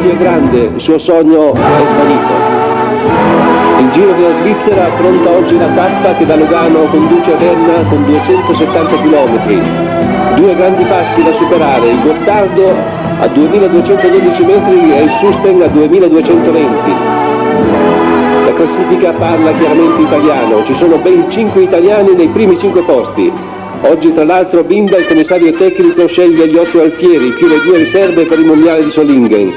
più è grande, il suo sogno è svanito. Il Giro della Svizzera affronta oggi la tappa che da Lugano conduce a Berna con 270 km. Due grandi passi da superare, il Gottardo a 2212 metri e il Susten a 2220. La classifica parla chiaramente italiano, ci sono ben 5 italiani nei primi 5 posti. Oggi tra l'altro Binda, il commissario tecnico, sceglie gli 8 alfieri più le 2 riserve per il mondiale di Solingen.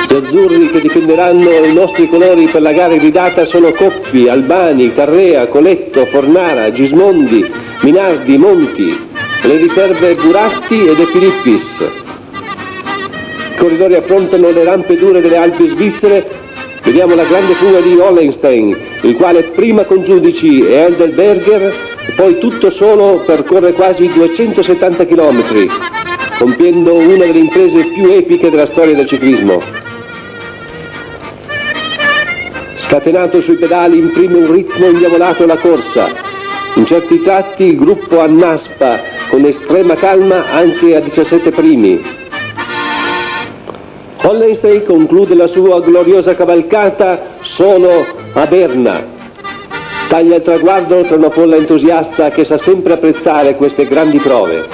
Gli azzurri che difenderanno i nostri colori per la gara iridata sono Coppi, Albani, Carrea, Coletto, Fornara, Gismondi, Minardi, Monti. Le riserve Buratti e De Filippis. I corridori affrontano le rampe dure delle Alpi svizzere. Vediamo la grande fuga di Hollenstein, il quale prima con Giudici e Helderberger, poi tutto solo percorre quasi 270 km, compiendo una delle imprese più epiche della storia del ciclismo. Scatenato sui pedali imprime un ritmo indiavolato alla corsa. In certi tratti il gruppo annaspa con estrema calma anche a 17 primi. Hollenstein conclude la sua gloriosa cavalcata solo a Berna. Taglia il traguardo tra una folla entusiasta che sa sempre apprezzare queste grandi prove.